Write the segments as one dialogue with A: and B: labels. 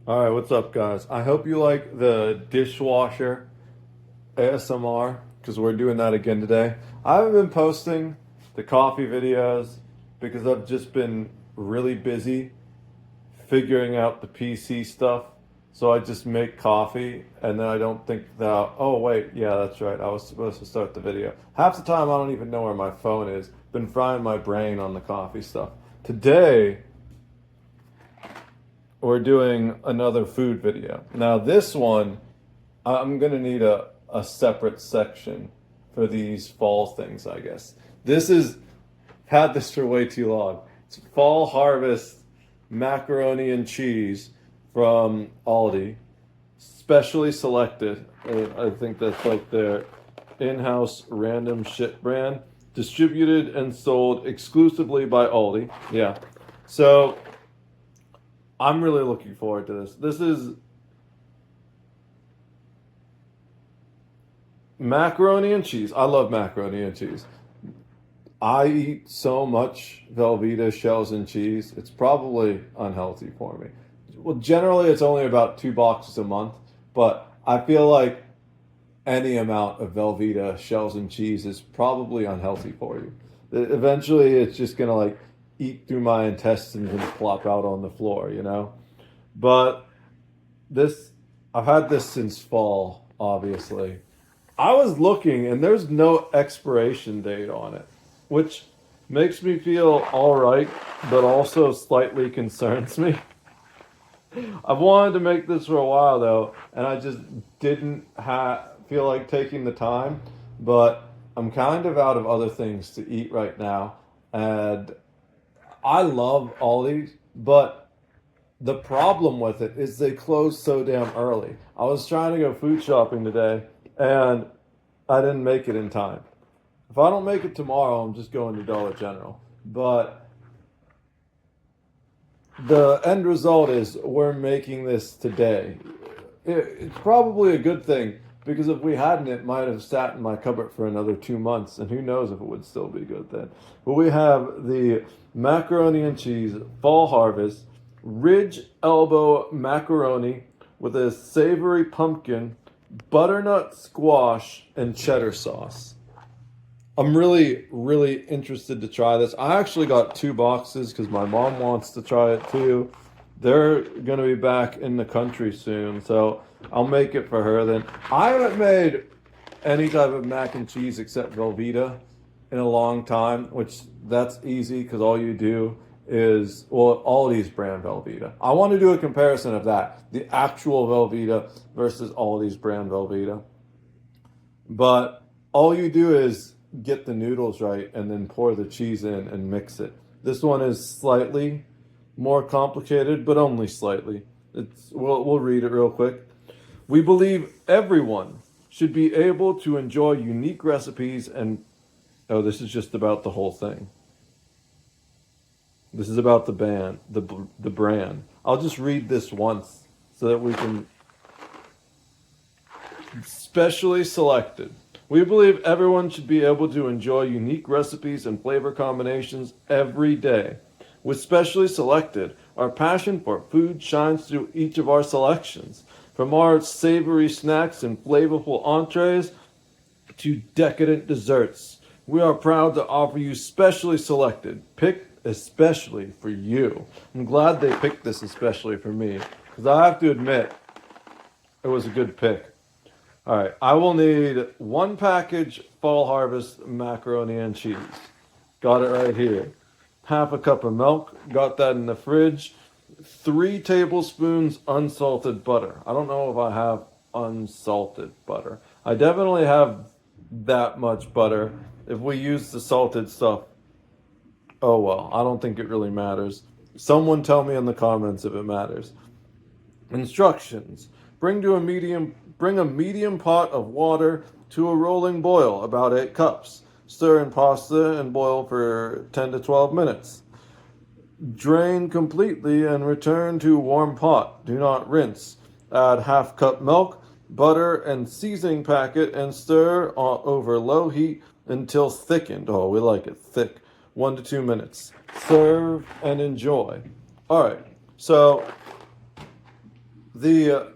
A: All right, what's up, guys? I hope you like the dishwasher ASMR because we're doing that again today. I haven't been posting the coffee videos because I've just been really busy figuring out the PC stuff. So I just make coffee and then I don't think that, oh, wait, yeah, that's right. I was supposed to start the video. Half the time I don't even know where my phone is. Been frying my brain on the coffee stuff. Today, we're doing another food video. Now, this one, I'm going to need a separate section for these fall things, I guess. This is, had this for way too long. It's fall harvest macaroni and cheese from ALDI, specially selected. I think that's like their in-house random shit brand, distributed and sold exclusively by ALDI. Yeah. So I'm really looking forward to this. This is macaroni and cheese. I love macaroni and cheese. I eat so much Velveeta shells and cheese. It's probably unhealthy for me. Well, generally, it's only about 2 boxes a month, but I feel like any amount of Velveeta shells and cheese is probably unhealthy for you. Eventually, it's just gonna like eat through my intestines and plop out on the floor, you know? But this, I've had this since fall, obviously. I was looking and there's no expiration date on it, which makes me feel all right, but also slightly concerns me. I've wanted to make this for a while though, and I just didn't feel like taking the time, but I'm kind of out of other things to eat right now, and I love Aldi's, but the problem with it is they close so damn early. I was trying to go food shopping today, and I didn't make it in time. If I don't make it tomorrow, I'm just going to Dollar General. But the end result is we're making this today. It's probably a good thing because if we hadn't, it might have sat in my cupboard for another 2 months, and who knows if it would still be good then. But we have the macaroni and cheese fall harvest ridge elbow macaroni with a savory pumpkin, butternut squash, and cheddar sauce. I'm really, really interested to try this. I actually got 2 boxes because my mom wants to try it too. They're going to be back in the country soon, so I'll make it for her then. I haven't made any type of mac and cheese except Velveeta in a long time, which that's easy because all you do is, well, Aldi's brand Velveeta. I want to do a comparison of that, the actual Velveeta versus Aldi's brand Velveeta. But all you do is get the noodles right and then pour the cheese in and mix it. This one is slightly more complicated, but only slightly. We'll read it real quick. We believe everyone should be able to enjoy unique recipes and oh, this is just about the whole thing. This is about the brand. I'll just read this once so that we can. Specially selected. We believe everyone should be able to enjoy unique recipes and flavor combinations every day. With Specially Selected, our passion for food shines through each of our selections. From our savory snacks and flavorful entrees to decadent desserts, we are proud to offer you Specially Selected, picked especially for you. I'm glad they picked this especially for me, because I have to admit, it was a good pick. All right, I will need 1 package Fall Harvest macaroni and cheese. Got it right here. Half a cup of milk. Got that in the fridge. 3 tablespoons unsalted butter. I don't know if I have unsalted butter. I definitely have that much butter. If we use the salted stuff, oh well, I don't think it really matters. Someone tell me in the comments if it matters. Instructions. Bring a medium pot of water to a rolling boil, about 8 cups. Stir in pasta and boil for 10 to 12 minutes. Drain completely and return to warm pot. Do not rinse. Add half cup milk, butter, and seasoning packet and stir over low heat until thickened. Oh, we like it thick. 1 to 2 minutes. Serve and enjoy. All right, so The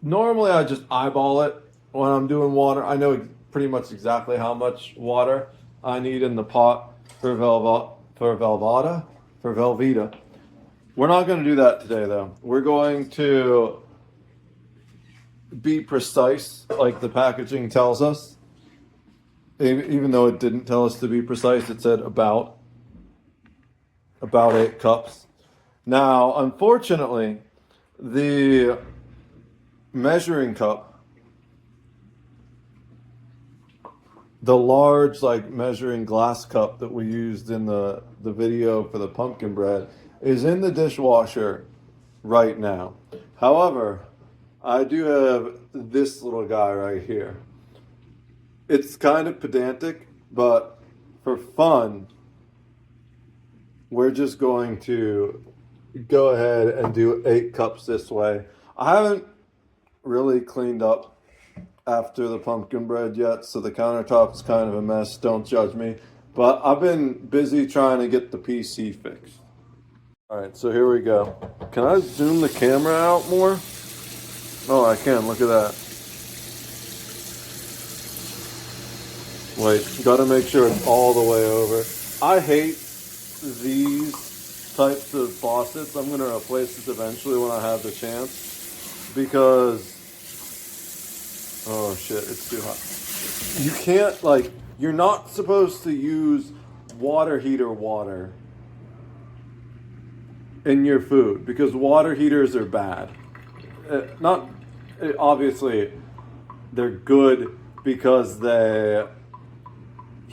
A: normally I just eyeball it when I'm doing water. I know pretty much exactly how much water I need in the pot for Velveeta. We're not going to do that today though. We're going to be precise like the packaging tells us. Even though it didn't tell us to be precise, it said about 8 cups. Now, unfortunately, the measuring cup, the large like measuring glass cup that we used in the video for the pumpkin bread, is in the dishwasher right now. However, I do have this little guy right here. It's kind of pedantic, but for fun, we're just going to go ahead and do 8 cups this way. I haven't really cleaned up after the pumpkin bread yet, so the countertop's kind of a mess. Don't judge me. But I've been busy trying to get the PC fixed. All right, so here we go. Can I zoom the camera out more? Oh, I can. Look at that. Wait, gotta make sure it's all the way over. I hate these types of faucets. I'm gonna replace this eventually when I have the chance, because oh shit, it's too hot. You can't, like, you're not supposed to use water heater water in your food because water heaters are bad. Obviously they're good because they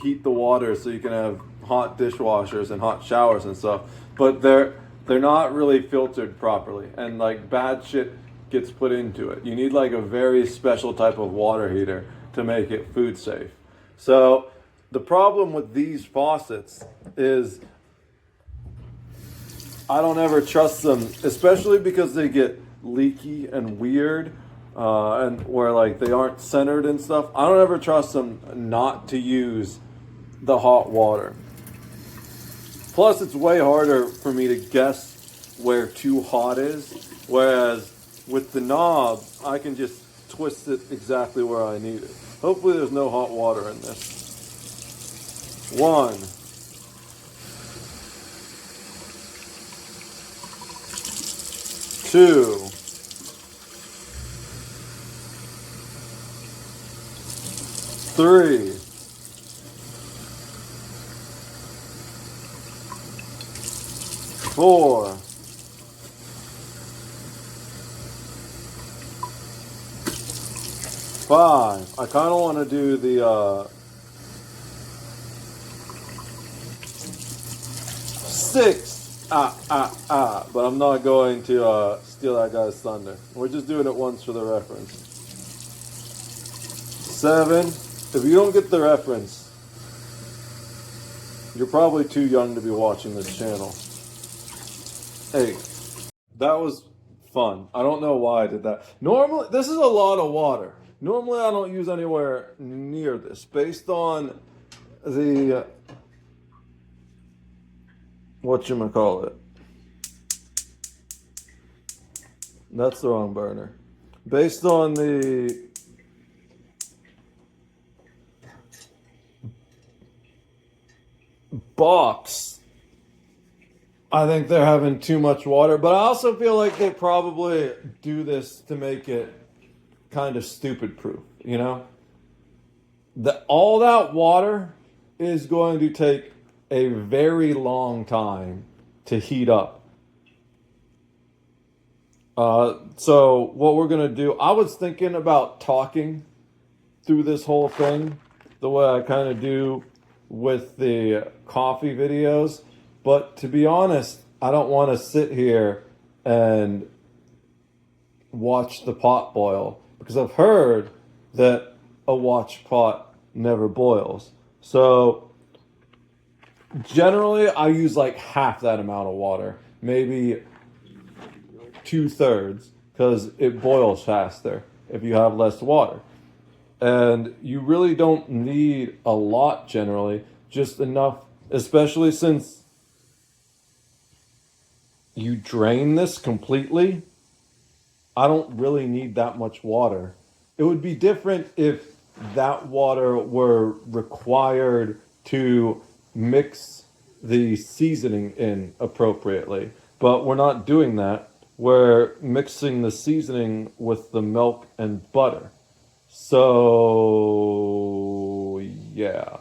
A: heat the water so you can have hot dishwashers and hot showers and stuff, but they're not really filtered properly, and like bad shit gets put into it. You need like a very special type of water heater to make it food safe. So the problem with these faucets is I don't ever trust them, especially because they get leaky and weird, and where like they aren't centered and stuff. I don't ever trust them not to use the hot water. Plus, it's way harder for me to guess where too hot is, whereas with the knob, I can just twist it exactly where I need it. Hopefully there's no hot water in this. 1, 2, 3, 4, 5. I kind of want to do the 6. But I'm not going to steal that guy's thunder. We're just doing it once for the reference. 7. If you don't get the reference, you're probably too young to be watching this channel. 8. That was fun. I don't know why I did that. Normally, this is a lot of water. Normally, I don't use anywhere near this. Based on the whatchamacallit. That's the wrong burner. Based on the box, I think they're having too much water, but I also feel like they probably do this to make it kind of stupid proof, you know? All that water is going to take a very long time to heat up. So what we're going to do, I was thinking about talking through this whole thing the way I kind of do with the coffee videos. But to be honest, I don't want to sit here and watch the pot boil, because I've heard that a watch pot never boils. So generally I use like half that amount of water, maybe 2/3, because it boils faster if you have less water. And you really don't need a lot generally, just enough, especially since you drain this completely. I don't really need that much water. It would be different if that water were required to mix the seasoning in appropriately. But we're not doing that. We're mixing the seasoning with the milk and butter. So, yeah.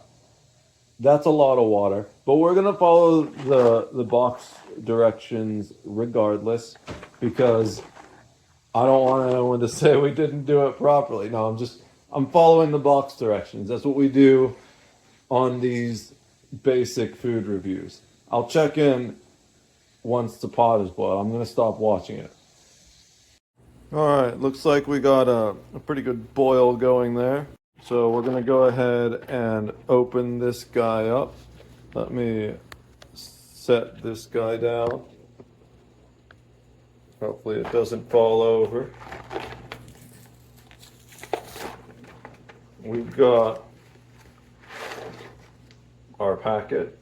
A: That's a lot of water. But we're going to follow the box directions regardless, because I don't want anyone to say we didn't do it properly. No, I'm following the box directions. That's what we do on these basic food reviews. I'll check in once the pot is boiled. I'm going to stop watching it. All right, looks like we got a pretty good boil going there. So we're going to go ahead and open this guy up. Let me set this guy down. Hopefully it doesn't fall over. We've got our packet.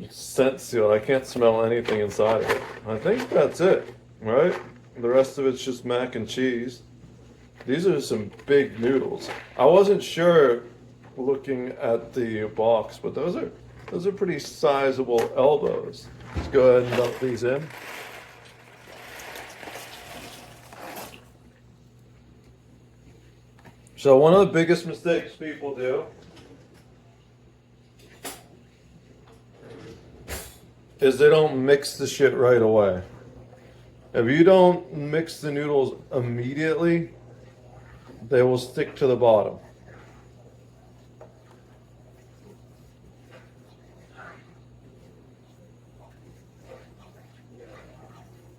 A: It's scent sealed. I can't smell anything inside of it. I think that's it, right? The rest of it's just mac and cheese. These are some big noodles. I wasn't sure looking at the box, but those are pretty sizable elbows. Let's go ahead and dump these in. So one of the biggest mistakes people do is they don't mix the shit right away. If you don't mix the noodles immediately, they will stick to the bottom.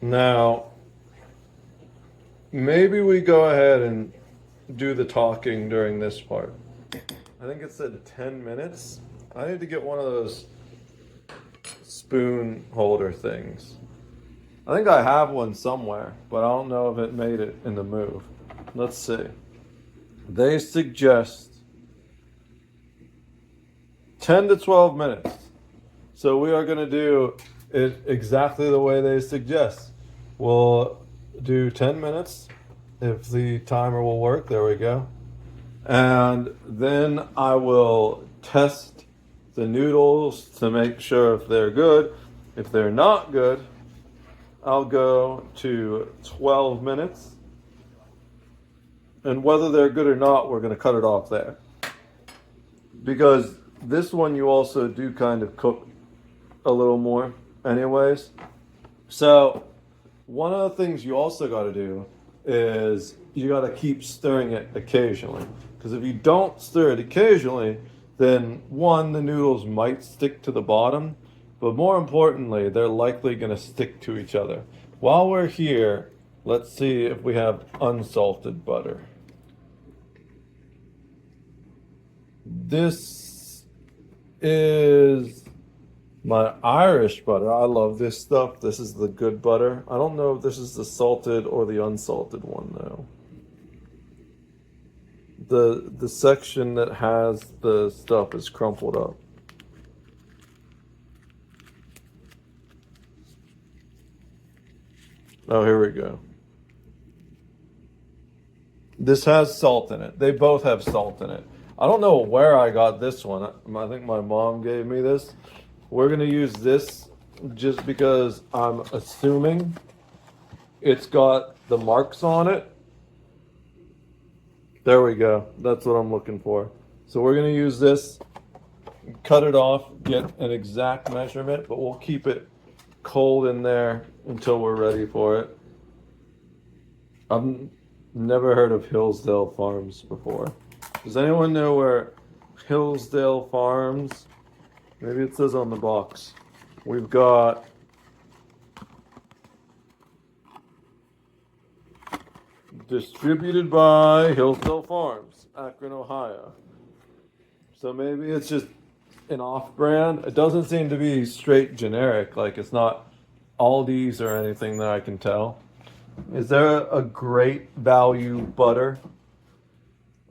A: Now, maybe we go ahead and do the talking during this part. I think it said 10 minutes. I need to get one of those spoon holder things. I think I have one somewhere, but I don't know if it made it in the move. Let's see. They suggest 10 to 12 minutes. So we are going to do it exactly the way they suggest. We'll do 10 minutes if the timer will work. There we go. And then I will test the noodles to make sure if they're good. If they're not good, I'll go to 12 minutes. And whether they're good or not, we're going to cut it off there. Because this one you also do kind of cook a little more anyways. So one of the things you also got to do is you got to keep stirring it occasionally. Because if you don't stir it occasionally, then one, the noodles might stick to the bottom, but more importantly, they're likely going to stick to each other. While we're here, let's see if we have unsalted butter. This is my Irish butter. I love this stuff. This is the good butter. I don't know if this is the salted or the unsalted one though. The section that has the stuff is crumpled up. Oh, here we go. This has salt in it. They both have salt in it. I don't know where I got this one. I think my mom gave me this. We're going to use this just because I'm assuming it's got the marks on it. There we go. That's what I'm looking for. So we're going to use this, cut it off, get an exact measurement, but we'll keep it cold in there until we're ready for it. I've never heard of Hillsdale Farms before. Does anyone know where Hillsdale Farms? Maybe it says on the box. We've got distributed by Hillsdale Farms, Akron, Ohio. So maybe it's just an off-brand. It doesn't seem to be straight generic, like it's not ALDI's or anything that I can tell. Is there a great value butter?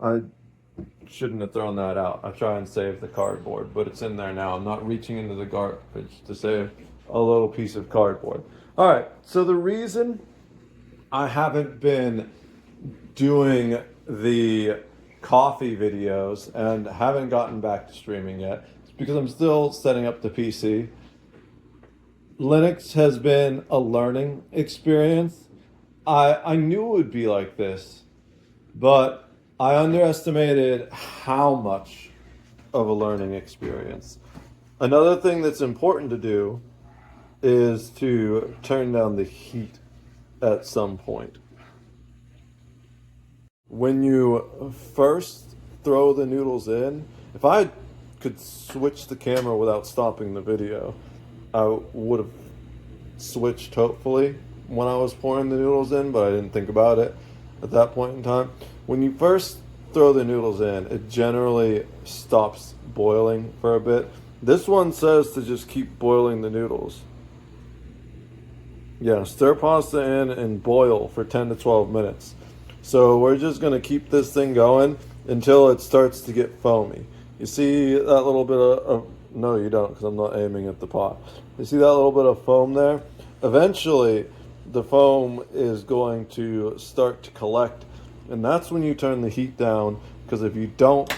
A: I shouldn't have thrown that out. I try and save the cardboard, but it's in there now. I'm not reaching into the garbage to save a little piece of cardboard. All right, so the reason I haven't been doing the coffee videos and haven't gotten back to streaming yet. It's because I'm still setting up the PC. Linux has been a learning experience. I knew it would be like this, but I underestimated how much of a learning experience. Another thing that's important to do is to turn down the heat at some point. When you first throw the noodles in, if I could switch the camera without stopping the video, I would have switched hopefully when I was pouring the noodles in, but I didn't think about it at that point in time. When you first throw the noodles in, it generally stops boiling for a bit. This one says to just keep boiling the noodles. Yeah, stir pasta in and boil for 10 to 12 minutes. So we're just going to keep this thing going until it starts to get foamy. You see that little bit of no, you don't, because I'm not aiming at the pot. You see that little bit of foam there? Eventually, the foam is going to start to collect, and that's when you turn the heat down, because if you don't,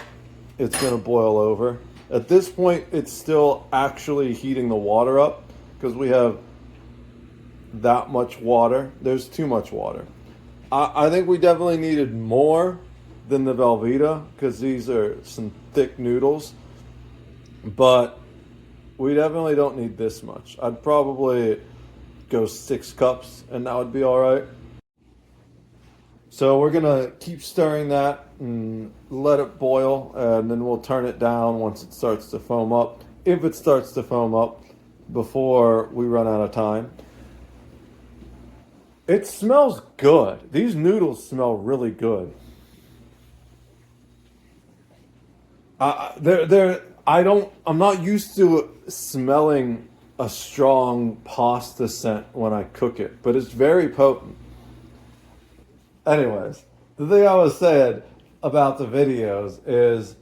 A: it's going to boil over. At this point, it's still actually heating the water up, because we have that much water. There's too much water. I think we definitely needed more than the Velveeta, because these are some thick noodles, but we definitely don't need this much. I'd probably go 6 cups and that would be all right. So we're gonna keep stirring that and let it boil, and then we'll turn it down once it starts to foam up, if it starts to foam up before we run out of time. It smells good. These noodles smell really good. I'm not used to smelling a strong pasta scent when I cook it, but it's very potent. Anyways, the thing I was saying about the videos is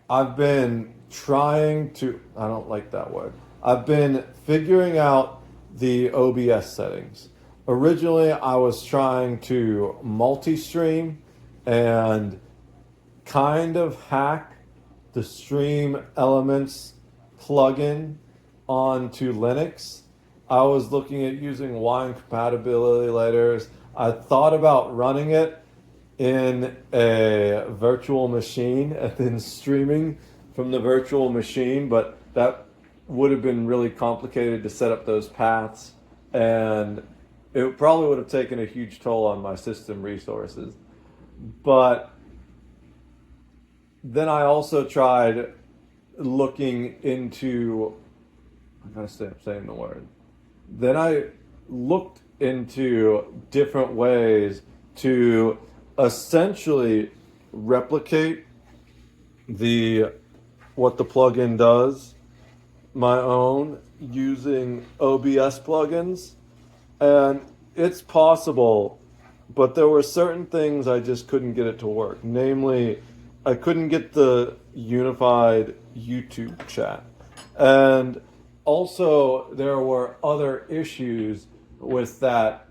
A: I've been I don't like that word. I've been figuring out the OBS settings. Originally, I was trying to multi-stream and kind of hack the Stream Elements plugin onto Linux. I was looking at using wine compatibility letters. I thought about running it in a virtual machine and then streaming from the virtual machine, but that would have been really complicated to set up those paths, and it probably would have taken a huge toll on my system resources. But then I also tried looking into, I gotta stop saying the word. Then I looked into different ways to essentially replicate what the plugin does, my own, using OBS plugins. And it's possible, but there were certain things I just couldn't get it to work. Namely, I couldn't get the unified YouTube chat. And also, there were other issues with that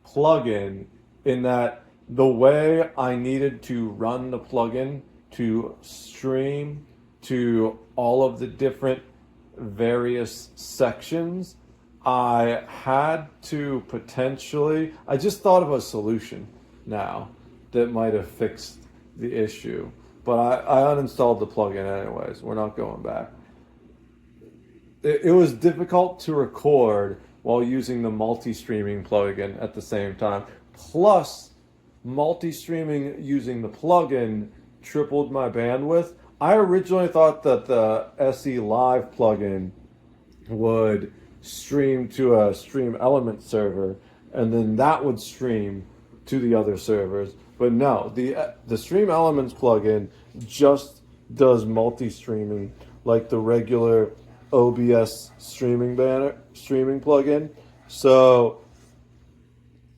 A: plugin, in that the way I needed to run the plugin to stream to all of the different various sections, I had to potentially, I just thought of a solution now that might have fixed the issue. But I uninstalled the plugin anyways. We're not going back. It was difficult to record while using the multi-streaming plugin at the same time. Plus, multi-streaming using the plugin tripled my bandwidth. I originally thought that the SE Live plugin would stream to a Stream Element server, and then that would stream to the other servers. But no, the Stream Elements plugin just does multi-streaming like the regular OBS streaming plugin. So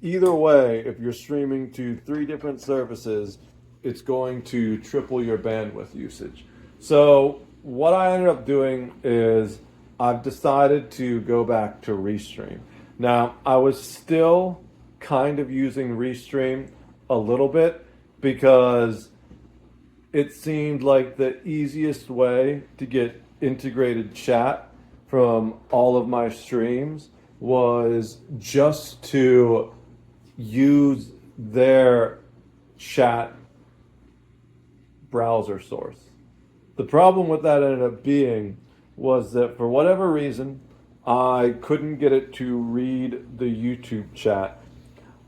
A: either way, if you're streaming to 3 different services, it's going to triple your bandwidth usage. So what I ended up doing is I've decided to go back to Restream. Now, I was still kind of using Restream a little bit because it seemed like the easiest way to get integrated chat from all of my streams was just to use their chat browser source. The problem with that ended up being was that for whatever reason, I couldn't get it to read the YouTube chat.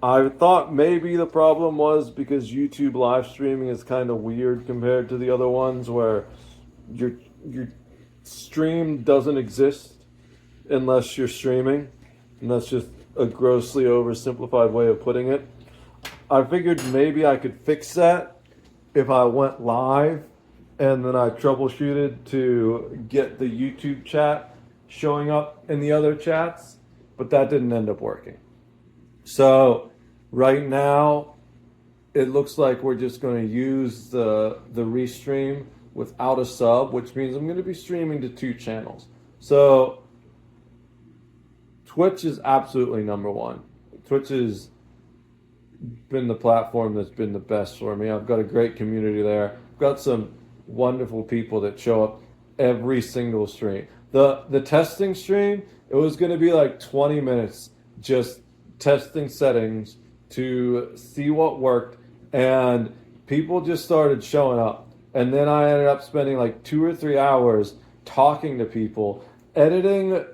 A: I thought maybe the problem was because YouTube live streaming is kind of weird compared to the other ones where your stream doesn't exist unless you're streaming, and that's just a grossly oversimplified way of putting it. I figured maybe I could fix that if I went live and then I troubleshooted to get the YouTube chat showing up in the other chats, but that didn't end up working. So right now, it looks like we're just going to use the restream without a sub, which means I'm going to be streaming to 2 channels. So Twitch is absolutely number one. Twitch has been the platform that's been the best for me. I've got a great community there. I've got some wonderful people that show up every single stream. The testing stream, it was going to be like 20 minutes just testing settings to see what worked, and people just started showing up. And then I ended up spending like 2 or 3 hours talking to people, editing,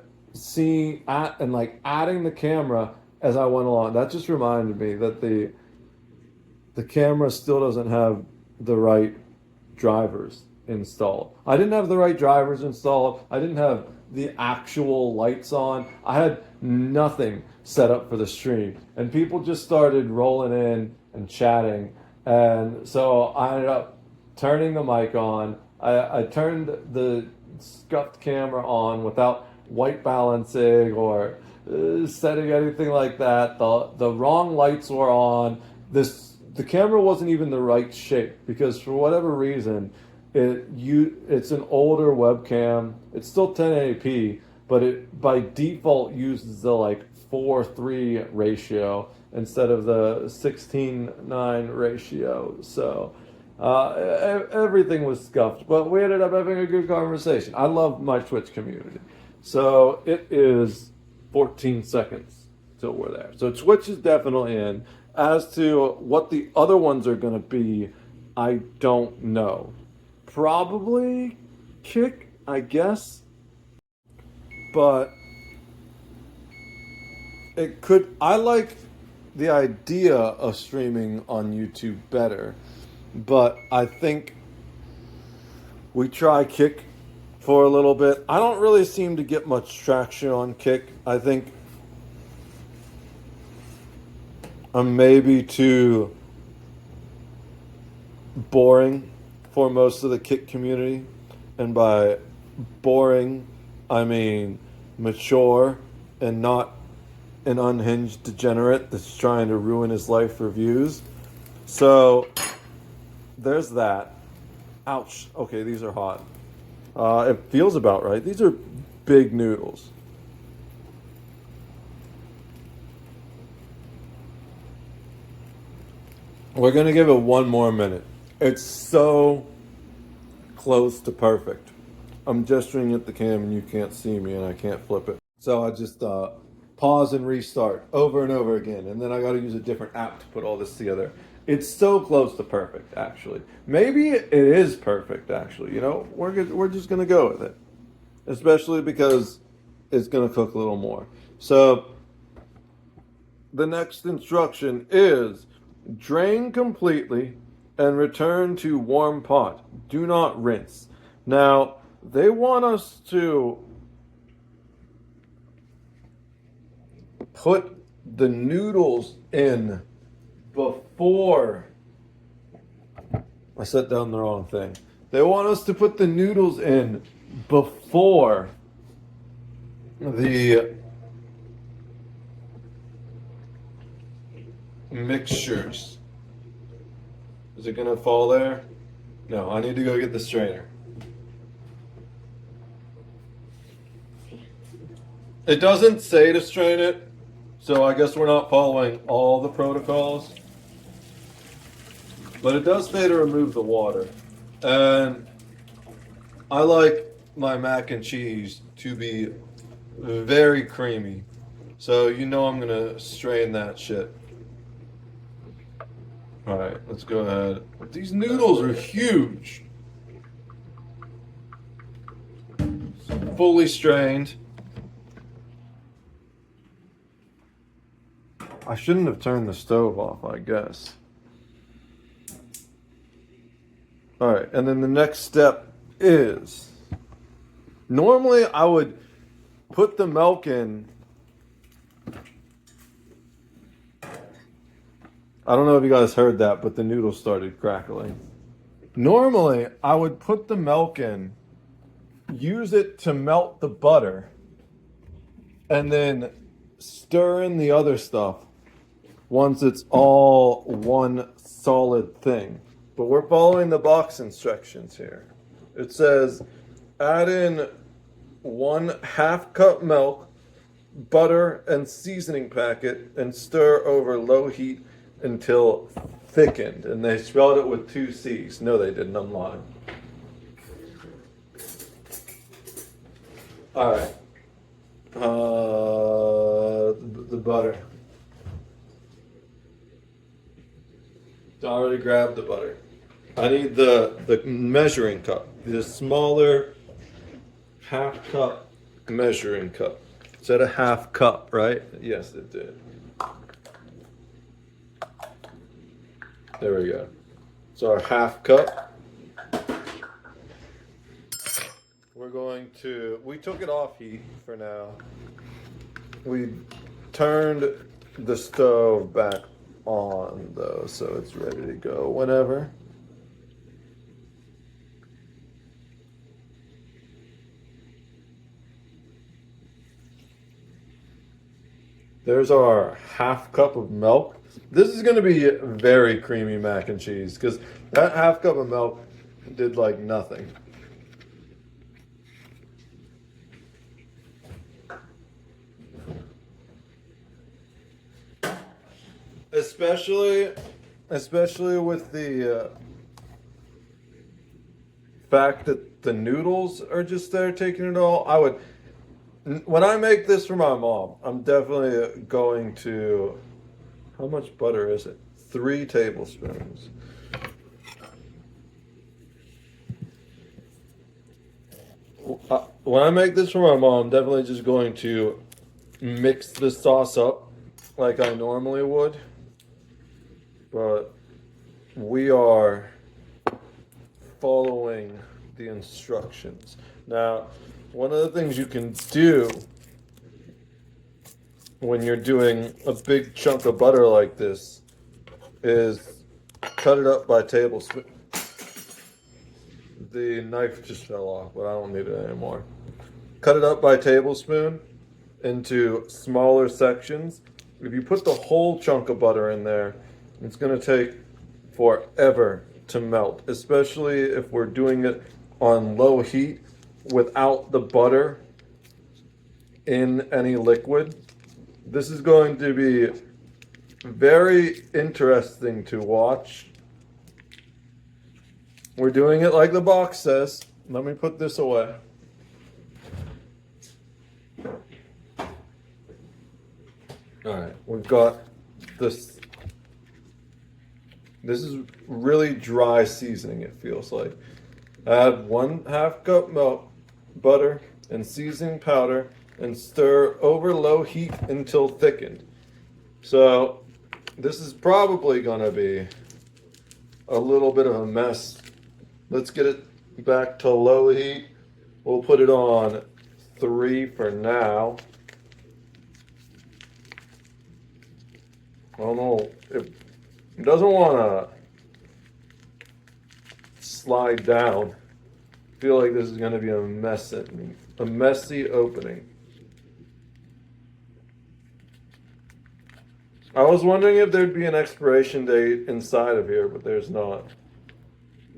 A: and like adding the camera as I went along. That just reminded me that the camera still doesn't have the right drivers installed. I didn't have the right drivers installed. I didn't have the actual lights on. I had nothing set up for the stream, and people just started rolling in and chatting. And so I ended up turning the mic on. I turned the scuffed camera on without white balancing or setting anything like that. The wrong lights were on. The camera wasn't even the right shape because for whatever reason, it's an older webcam. It's still 1080p, but it by default uses the like 4:3 ratio instead of the 16:9 ratio. So everything was scuffed, but we ended up having a good conversation. I love my Twitch community. So it is 14 seconds till we're there. So Twitch is definitely in. As to what the other ones are going to be, I don't know. Probably Kick, I guess. But it could. I like the idea of streaming on YouTube better, but I think we try Kick for a little bit. I don't really seem to get much traction on Kick. I think I'm maybe too boring for most of the Kick community. And by boring, I mean mature and not an unhinged degenerate that's trying to ruin his life for views. So there's that. Ouch. Okay, these are hot. It feels about right. These are big noodles. We're going to give it one more minute. It's so close to perfect. I'm gesturing at the cam and you can't see me and I can't flip it. So I just pause and restart over and over again. And then I got to use a different app to put all this together. It's so close to perfect, actually. Maybe it is perfect, actually. You know, we're just going to go with it. Especially because it's going to cook a little more. So the next instruction is drain completely and return to warm pot. Do not rinse. Now, they want us to put the noodles in before. I set down the wrong thing. They want us to put the noodles in before the mixtures. Is it gonna fall there? No, I need to go get the strainer. It doesn't say to strain it, So I guess we're not following all the protocols, but it does say to remove the water. And I like my mac and cheese to be very creamy. So you know I'm gonna strain that shit. Alright, let's go ahead. These noodles are huge. Fully strained. I shouldn't have turned the stove off, I guess. Alright, and then the next step is normally I would put the milk in. I don't know if you guys heard that, but the noodles started crackling. Normally, I would put the milk in, use it to melt the butter, and then stir in the other stuff once it's all one solid thing. But we're following the box instructions here. It says add in 1/2 cup milk, butter, and seasoning packet, and stir over low heat until thickened. And they spelled it with 2 C's. No, they didn't. I'm lying. All right. The butter. I already grabbed the butter. I need the measuring cup. The smaller 1/2 cup measuring cup. It said 1/2 cup, right? Yes, it did. There we go. So our 1/2 cup. We took it off heat for now. We turned the stove back on though, so it's ready to go whenever. There's our 1/2 cup of milk. This is going to be very creamy mac and cheese because that 1/2 cup of milk did like nothing. Especially with the fact that the noodles are just there taking it all. When I make this for my mom, I'm definitely going to, how much butter is it? 3 tablespoons. When I make this for my mom, I'm definitely just going to mix the sauce up like I normally would. But we are following the instructions. Now, one of the things you can do when you're doing a big chunk of butter like this is cut it up by tablespoon. The knife just fell off, but I don't need it anymore. Cut it up by tablespoon into smaller sections. If you put the whole chunk of butter in there, it's going to take forever to melt, especially if we're doing it on low heat without the butter in any liquid. This is going to be very interesting to watch. We're doing it like the box says. Let me put this away. All right, we've got this. This is really dry seasoning, it feels like. Add 1/2 cup milk, butter, and seasoning powder, and stir over low heat until thickened. So this is probably gonna be a little bit of a mess. Let's get it back to low heat. We'll put it on 3 for now. I don't know if it doesn't want to slide down. I feel like this is going to be a messy opening. I was wondering if there'd be an expiration date inside of here, but there's not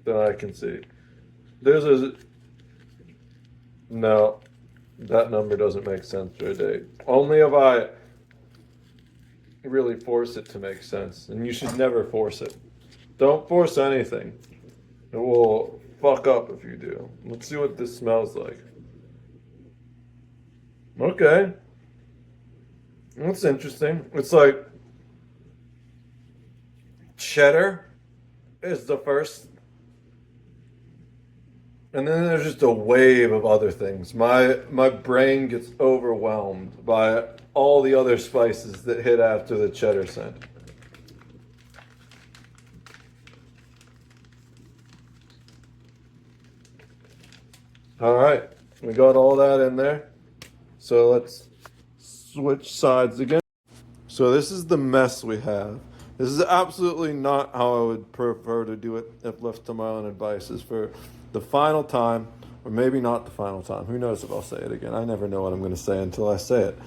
A: that I can see. No, that number doesn't make sense for a date. Only if I really force it to make sense. And you should never force it. Don't force anything. It will fuck up if you do. Let's see what this smells like. Okay. That's interesting. It's like cheddar is the first, and then there's just a wave of other things. My brain gets overwhelmed by all the other spices that hit after the cheddar scent. All right, we got all that in there. So let's switch sides again. So this is the mess we have. This is absolutely not how I would prefer to do it if left to my own devices. For the final time, or maybe not the final time. Who knows if I'll say it again. I never know what I'm going to say until I say it.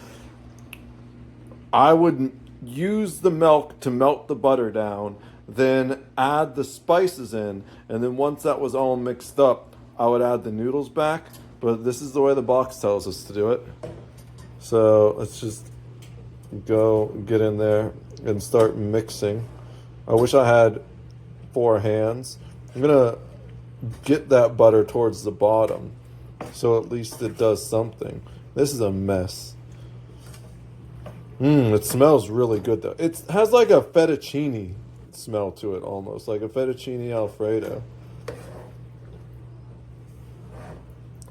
A: I would use the milk to melt the butter down, then add the spices in, and then once that was all mixed up, I would add the noodles back. But this is the way the box tells us to do it. So let's just go get in there and start mixing. I wish I had 4 hands. I'm gonna get that butter towards the bottom so at least it does something. This is a mess. It smells really good though. It has like a fettuccine smell to it, almost like a fettuccine alfredo.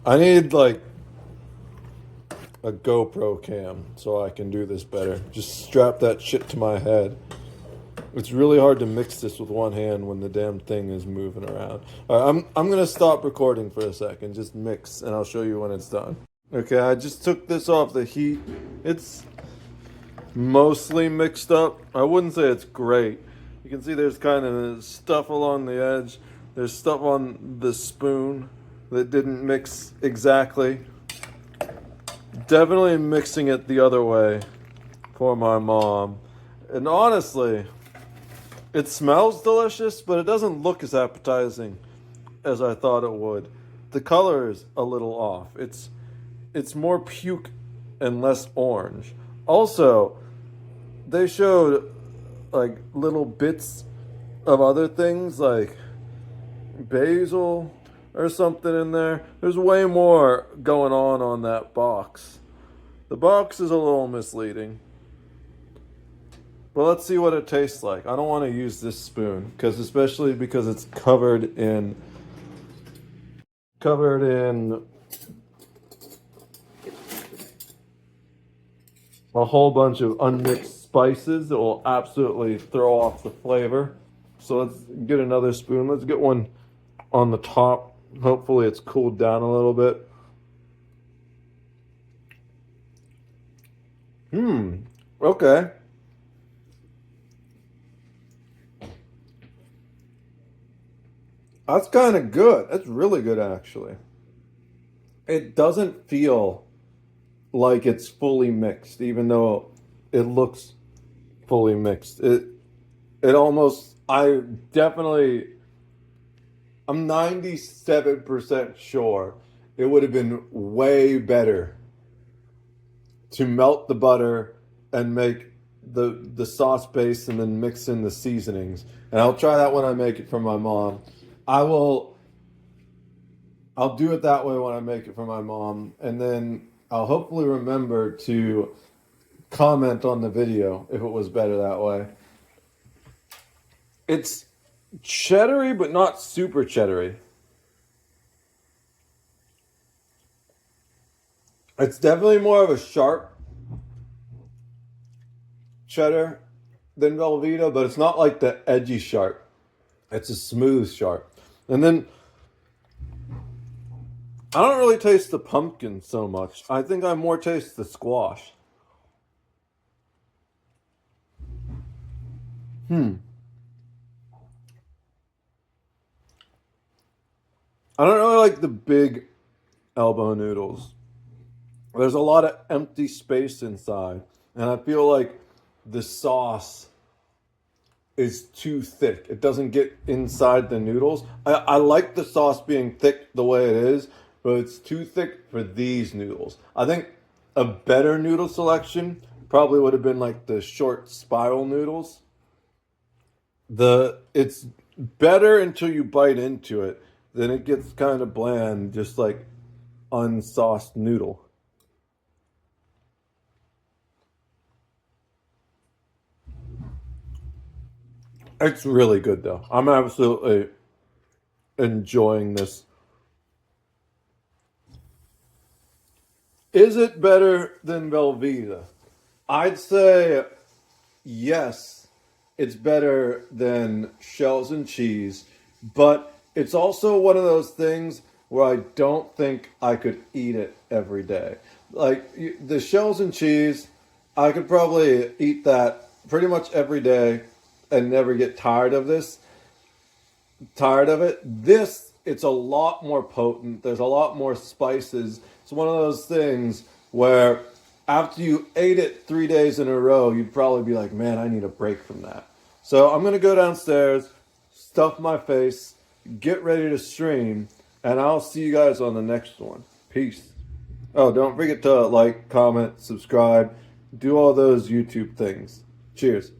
A: I need like a GoPro cam so I can do this better. Just strap that shit to my head. It's really hard to mix this with one hand when the damn thing is moving around. All right, I'm gonna stop recording for a second. Just mix, and I'll show you when it's done. Okay, I just took this off the heat. It's mostly mixed up. I wouldn't say it's great. You can see there's kind of stuff along the edge. There's stuff on the spoon that didn't mix exactly. Definitely mixing it the other way for my mom. And honestly, it smells delicious, but it doesn't look as appetizing as I thought it would. The color is a little off. It's more puke and less orange. Also, they showed like little bits of other things like basil or something in there. There's way more going on that box. The box is a little misleading. But let's see what it tastes like. I don't want to use this spoon, especially because it's covered in a whole bunch of unmixed spices that will absolutely throw off the flavor. So let's get another spoon. Let's get one on the top. Hopefully it's cooled down a little bit. Okay. That's kind of good. That's really good, actually. It doesn't feel like it's fully mixed, even though it looks fully mixed. It almost, I'm 97% sure it would have been way better to melt the butter and make the sauce base and then mix in the seasonings. And I'll try that when I make it for my mom. I'll do it that way when I make it for my mom, and then I'll hopefully remember to comment on the video if it was better that way. It's cheddary, but not super cheddary. It's definitely more of a sharp cheddar than Velveeta, but it's not like the edgy sharp. It's a smooth sharp. And then I don't really taste the pumpkin so much. I think I more taste the squash. I don't really like the big elbow noodles. There's a lot of empty space inside, and I feel like the sauce is too thick. It doesn't get inside the noodles. I like the sauce being thick the way it is, but it's too thick for these noodles. I think a better noodle selection probably would have been like the short spiral noodles. It's better until you bite into it. Then it gets kind of bland, just like unsauced noodle. It's really good though. I'm absolutely enjoying this. Is it better than Velveeta? I'd say yes, it's better than shells and cheese, but it's also one of those things where I don't think I could eat it every day. Like the shells and cheese, I could probably eat that pretty much every day and never get tired of it. This, it's a lot more potent. There's a lot more spices. It's one of those things where after you ate it 3 days in a row, you'd probably be like, man, I need a break from that. So I'm going to go downstairs, stuff my face, get ready to stream, and I'll see you guys on the next one. Peace. Oh, don't forget to like, comment, subscribe, do all those YouTube things. Cheers.